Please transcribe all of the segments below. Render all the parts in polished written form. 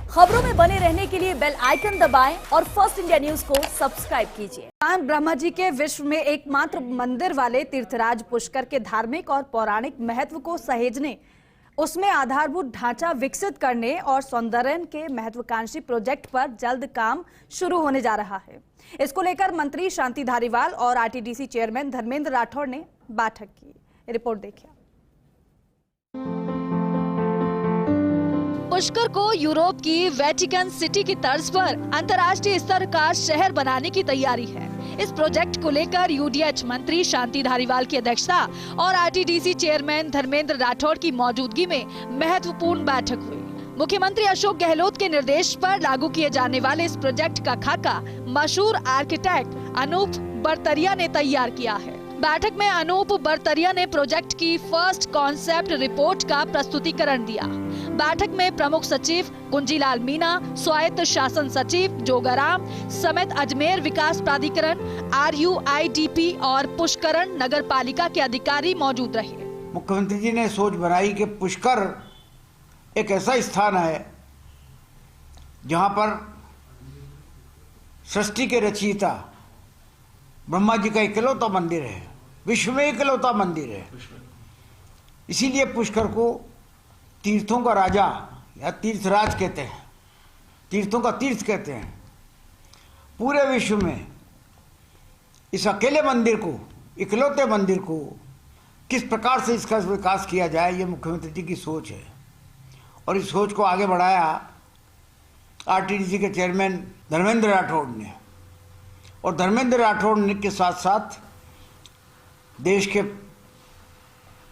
खबरों में बने रहने के लिए बेल आइकन दबाएं और फर्स्ट इंडिया न्यूज को सब्सक्राइब कीजिए। भगवान ब्रह्मा जी के विश्व में एकमात्र मंदिर वाले तीर्थराज पुष्कर के धार्मिक और पौराणिक महत्व को सहेजने, उसमें आधारभूत ढांचा विकसित करने और सौंदर्यन के महत्वाकांक्षी प्रोजेक्ट पर जल्द काम शुरू होने जा रहा है। इसको लेकर मंत्री शांति धारीवाल और आरटीडीसी चेयरमैन धर्मेंद्र राठौड़ ने बैठक की। रिपोर्ट देखिए। पुष्कर को यूरोप की वेटिकन सिटी की तर्ज पर अंतर्राष्ट्रीय स्तर का शहर बनाने की तैयारी है। इस प्रोजेक्ट को लेकर यूडीएच मंत्री शांति धारीवाल की अध्यक्षता और आरटीडीसी चेयरमैन धर्मेंद्र राठौड़ की मौजूदगी में महत्वपूर्ण बैठक हुई। मुख्यमंत्री अशोक गहलोत के निर्देश पर लागू किए जाने वाले इस प्रोजेक्ट का खाका मशहूर आर्किटेक्ट अनूप बरतरिया ने तैयार किया है। बैठक में अनूप बरतरिया ने प्रोजेक्ट की फर्स्ट कॉन्सेप्ट रिपोर्ट का प्रस्तुतिकरण दिया। बैठक में प्रमुख सचिव कुंजीलाल मीणा, स्वायत्त शासन सचिव जोगाराम समेत अजमेर विकास प्राधिकरण, RUIDP और पुष्करण नगर पालिका के अधिकारी मौजूद रहे। मुख्यमंत्री जी ने सोच बनाई कि पुष्कर एक ऐसा स्थान है जहां पर सृष्टि के रचयिता ब्रह्मा जी का इकलौता मंदिर है, विश्व में इकलौता मंदिर है। इसीलिए पुष्कर को तीर्थों का राजा या तीर्थराज कहते हैं, तीर्थों का तीर्थ कहते हैं। पूरे विश्व में इस अकेले मंदिर को, इकलौते मंदिर को किस प्रकार से इसका विकास किया जाए, ये मुख्यमंत्री जी की सोच है। और इस सोच को आगे बढ़ाया आरटीडीसी के चेयरमैन धर्मेंद्र राठौड़ ने, और धर्मेंद्र राठौड़ के साथ साथ देश के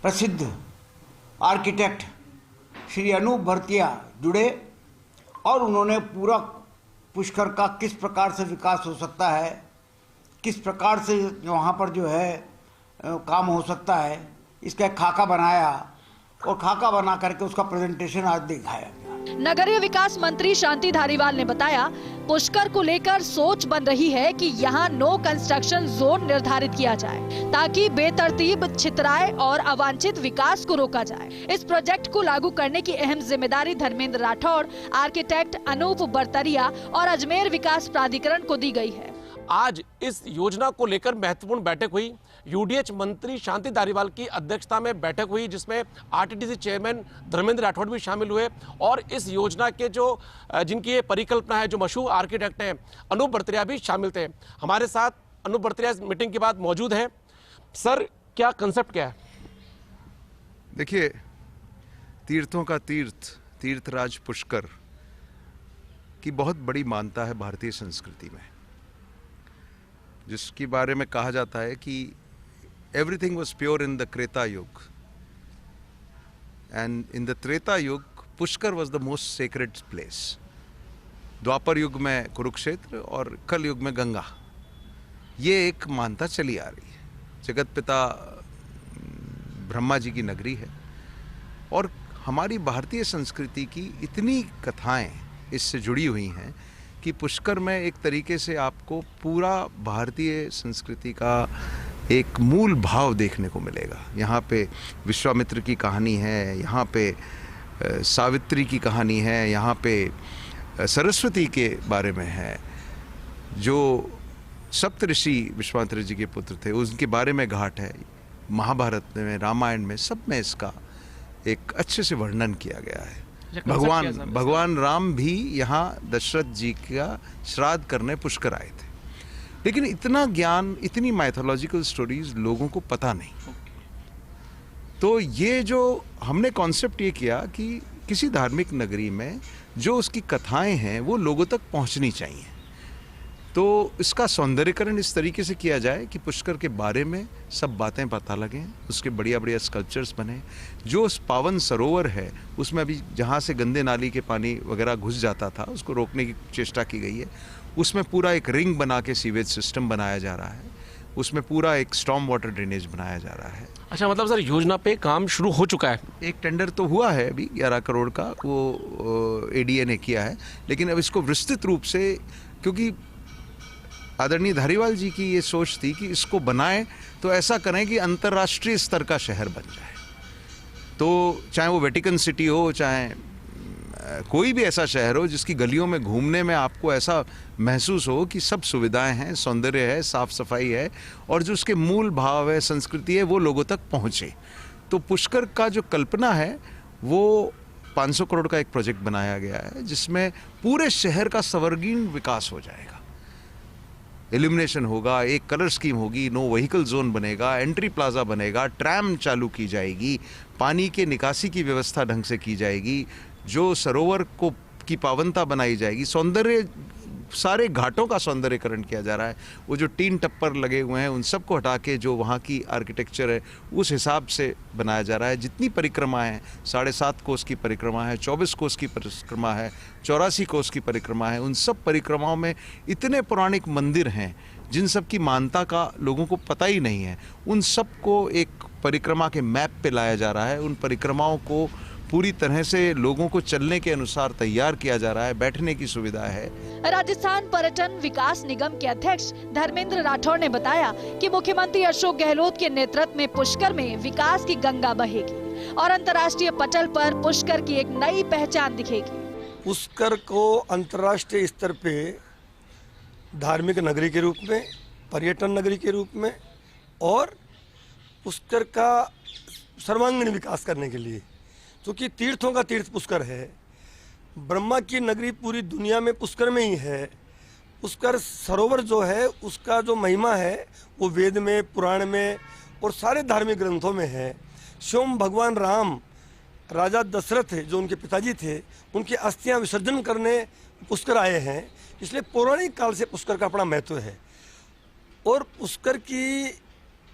प्रसिद्ध आर्किटेक्ट श्री अनूप बरतिया जुड़े, और उन्होंने पूरा पुष्कर का किस प्रकार से विकास हो सकता है, किस प्रकार से वहाँ पर जो है काम हो सकता है, इसका एक खाका बनाया और खाका बना करके उसका प्रेजेंटेशन आज दिखाया गया। नगरीय विकास मंत्री शांति धारीवाल ने बताया, पुष्कर को लेकर सोच बन रही है कि यहाँ नो कंस्ट्रक्शन जोन निर्धारित किया जाए ताकि बेतरतीब छितराए और अवांछित विकास को रोका जाए। इस प्रोजेक्ट को लागू करने की अहम जिम्मेदारी धर्मेंद्र राठौड़, आर्किटेक्ट अनूप बरतरिया और अजमेर विकास प्राधिकरण को दी गई है। आज इस योजना को लेकर महत्वपूर्ण बैठक हुई। यूडीएच मंत्री शांति धारीवाल की अध्यक्षता में बैठक हुई, जिसमें आरटीडीसी चेयरमैन धर्मेंद्र राठौड़ भी शामिल हुए। और इस योजना के जिनकी ये परिकल्पना है, जो मशहूर आर्किटेक्ट हैं अनूप बरतरिया भी शामिल थे। हमारे साथ अनूप बरतरिया इस मीटिंग के बाद मौजूद हैं। सर, क्या कंसेप्ट क्या है? देखिए, तीर्थों का तीर्थ तीर्थराज पुष्कर की बहुत बड़ी मान्यता है भारतीय संस्कृति में, जिसके बारे में कहा जाता है कि everything was pure in the Treta Yuga, and in the Treta Yuga Pushkar was the most sacred place. Dwapar Yuga में कुरुक्षेत्र और कल युग में गंगा, ये एक मान्यता चली आ रही है। जगत पिता ब्रह्मा जी की नगरी है, और हमारी भारतीय संस्कृति की इतनी कथाएं इससे जुड़ी हुई हैं कि पुष्कर में एक तरीके से आपको पूरा भारतीय संस्कृति का एक मूल भाव देखने को मिलेगा। यहाँ पे विश्वामित्र की कहानी है, यहाँ पे सावित्री की कहानी है, यहाँ पे सरस्वती के बारे में है, जो सप्तऋषि विश्वामित्र जी के पुत्र थे उनके बारे में घाट है। महाभारत में, रामायण में, सब में इसका एक अच्छे से वर्णन किया गया है। भगवान राम भी यहाँ दशरथ जी का श्राद्ध करने पुष्कर आए थे, लेकिन इतना ज्ञान, इतनी माइथोलॉजिकल स्टोरीज लोगों को पता नहीं। तो ये जो हमने कॉन्सेप्ट ये किया कि किसी धार्मिक नगरी में जो उसकी कथाएं हैं वो लोगों तक पहुंचनी चाहिए। तो इसका सौंदर्यीकरण इस तरीके से किया जाए कि पुष्कर के बारे में सब बातें पता लगें, उसके बढ़िया बढ़िया स्कल्पचर्स बने। जो उस पावन सरोवर है उसमें अभी जहाँ से गंदे नाली के पानी वगैरह घुस जाता था, उसको रोकने की चेष्टा की गई है। उसमें पूरा एक रिंग बना के सीवेज सिस्टम बनाया जा रहा है, उसमें पूरा एक स्टॉर्म वाटर ड्रेनेज बनाया जा रहा है। अच्छा, मतलब सर योजना पे काम शुरू हो चुका है? एक टेंडर तो हुआ है अभी 11 करोड़ का, वो ADA ने किया है, लेकिन अब इसको विस्तृत रूप से, क्योंकि आदरणीय धारीवाल जी की ये सोच थी कि इसको बनाएं तो ऐसा करें कि अंतर्राष्ट्रीय स्तर का शहर बन जाए। तो चाहे वो वेटिकन सिटी हो, चाहे कोई भी ऐसा शहर हो जिसकी गलियों में घूमने में आपको ऐसा महसूस हो कि सब सुविधाएं हैं, सौंदर्य है, साफ सफाई है और जो उसके मूल भाव है, संस्कृति है, वो लोगों तक पहुंचे। तो पुष्कर का जो कल्पना है वो 500 करोड़ का एक प्रोजेक्ट बनाया गया है जिसमें पूरे शहर का सर्वांगीण विकास हो जाएगा। इल्यूमिनेशन होगा, एक कलर स्कीम होगी, नो व्हीकल जोन बनेगा, एंट्री प्लाजा बनेगा, ट्रैम चालू की जाएगी, पानी के निकासी की व्यवस्था ढंग से की जाएगी, जो सरोवर को की पावनता बनाई जाएगी, सौंदर्य, सारे घाटों का सौंदर्यकरण किया जा रहा है। वो जो 3 टप्पर लगे हुए हैं उन सबको हटा के जो वहाँ की आर्किटेक्चर है उस हिसाब से बनाया जा रहा है। जितनी परिक्रमाएं हैं, 7.5 कोस की परिक्रमा है, 24 कोस की परिक्रमा है, 84 कोस की परिक्रमा है, उन सब परिक्रमाओं में इतने पौराणिक मंदिर हैं जिन सब की मान्यता का लोगों को पता ही नहीं है। उन सब को एक परिक्रमा के मैप पे लाया जा रहा है। उन परिक्रमाओं को पूरी तरह से लोगों को चलने के अनुसार तैयार किया जा रहा है, बैठने की सुविधा है। राजस्थान पर्यटन विकास निगम के अध्यक्ष धर्मेंद्र राठौड़ ने बताया कि मुख्यमंत्री अशोक गहलोत के नेतृत्व में पुष्कर में विकास की गंगा बहेगी और अंतर्राष्ट्रीय पटल पर पुष्कर की एक नई पहचान दिखेगी। पुष्कर को अंतर्राष्ट्रीय स्तर पे धार्मिक नगरी के रूप में, पर्यटन नगरी के रूप में और पुष्कर का सर्वांगीण विकास करने के लिए, क्योंकि तीर्थों का तीर्थ पुष्कर है, ब्रह्मा की नगरी पूरी दुनिया में पुष्कर में ही है। पुष्कर सरोवर जो है उसका जो महिमा है वो वेद में, पुराण में और सारे धार्मिक ग्रंथों में है। स्वयं भगवान राम, राजा दशरथ जो उनके पिताजी थे, उनकी अस्थियां विसर्जन करने पुष्कर आए हैं। इसलिए पौराणिक काल से पुष्कर का अपना महत्व है और पुष्कर की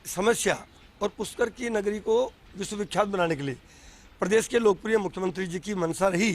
समस्या और पुष्कर की नगरी को विश्वविख्यात बनाने के लिए प्रदेश के लोकप्रिय मुख्यमंत्री जी की मंशा रही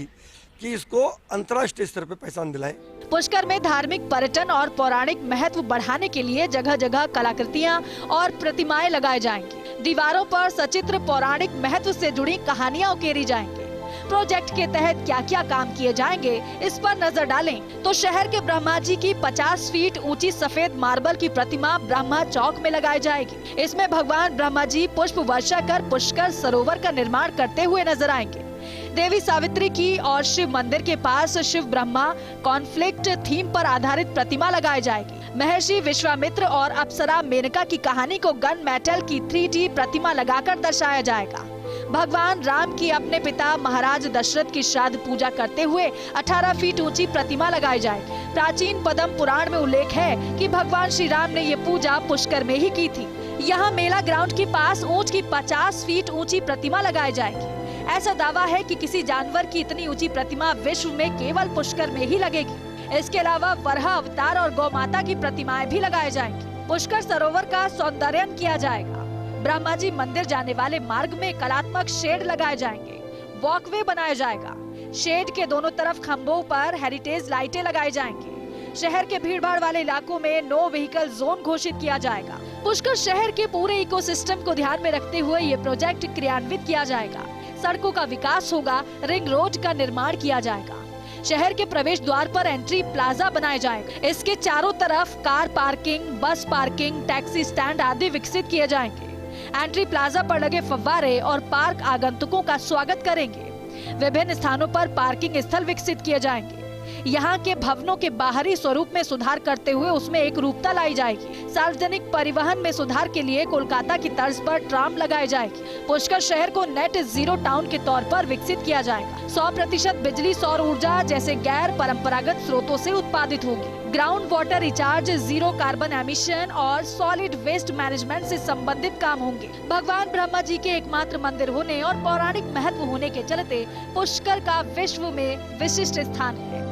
कि इसको अंतर्राष्ट्रीय स्तर पर पहचान दिलाएं। पुष्कर में धार्मिक, पर्यटन और पौराणिक महत्व बढ़ाने के लिए जगह जगह कलाकृतियां और प्रतिमाएं लगाए जाएंगी। दीवारों पर सचित्र पौराणिक महत्व से जुड़ी कहानियां उकेरी जाएंगी। प्रोजेक्ट के तहत क्या क्या काम किए जाएंगे इस पर नजर डालें तो शहर के ब्रह्मा जी की 50 फीट ऊंची सफेद मार्बल की प्रतिमा ब्रह्मा चौक में लगाई जाएगी। इसमें भगवान ब्रह्मा जी पुष्प वर्षा कर पुष्कर सरोवर का निर्माण करते हुए नजर आएंगे। देवी सावित्री की और शिव मंदिर के पास शिव ब्रह्मा कॉन्फ्लिक्ट थीम पर आधारित प्रतिमा लगाई जाएगी। महर्षि विश्वामित्र और अप्सरा मेनका की कहानी को गन मेटल की 3D प्रतिमा लगाकर दर्शाया जाएगा। भगवान राम की अपने पिता महाराज दशरथ की श्राद्ध पूजा करते हुए 18 फीट ऊंची प्रतिमा लगाई जाएगी। प्राचीन पद्म पुराण में उल्लेख है कि भगवान श्री राम ने ये पूजा पुष्कर में ही की थी। यहाँ मेला ग्राउंड के पास ऊंच की 50 फीट ऊंची प्रतिमा लगाई जाएगी। ऐसा दावा है कि किसी जानवर की इतनी ऊंची प्रतिमा विश्व में केवल पुष्कर में ही लगेगी। इसके अलावा वराह अवतार और गौ माता की प्रतिमाएं भी लगाई जाएंगी। पुष्कर सरोवर का सौंदर्यन किया जाएगा। ब्रह्मा जी मंदिर जाने वाले मार्ग में कलात्मक शेड लगाए जाएंगे। वॉकवे बनाया जाएगा। शेड के दोनों तरफ खंभों पर हेरिटेज लाइटें लगाई जाएंगी। शहर के भीड़भाड़ वाले इलाकों में नो व्हीकल जोन घोषित किया जाएगा। पुष्कर शहर के पूरे इकोसिस्टम को ध्यान में रखते हुए ये प्रोजेक्ट क्रियान्वित किया जाएगा। सड़कों का विकास होगा, रिंग रोड का निर्माण किया जाएगा। शहर के प्रवेश द्वार पर एंट्री प्लाजा बनाया जाएगा। इसके चारों तरफ कार पार्किंग, बस पार्किंग, टैक्सी स्टैंड आदि विकसित किए जाएंगे। एंट्री प्लाजा पर लगे फव्वारे और पार्क आगंतुकों का स्वागत करेंगे। विभिन्न स्थानों पर पार्किंग स्थल विकसित किए जाएंगे। यहाँ के भवनों के बाहरी स्वरूप में सुधार करते हुए उसमें एक रूपता लाई जाएगी। सार्वजनिक परिवहन में सुधार के लिए कोलकाता की तर्ज पर ट्राम लगाई जाएगी। पुष्कर शहर को नेट जीरो टाउन के तौर पर विकसित किया जाएगा। 100% बिजली सौर ऊर्जा जैसे गैर परंपरागत स्रोतों से उत्पादित होगी। Ground water recharge, zero carbon emission और सॉलिड वेस्ट मैनेजमेंट से संबंधित काम होंगे। भगवान ब्रह्मा जी के एकमात्र मंदिर होने और पौराणिक महत्व होने के चलते पुष्कर का विश्व में विशिष्ट स्थान है।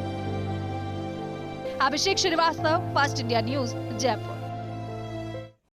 Abhishek Srivastava, fast India news, Jaipur.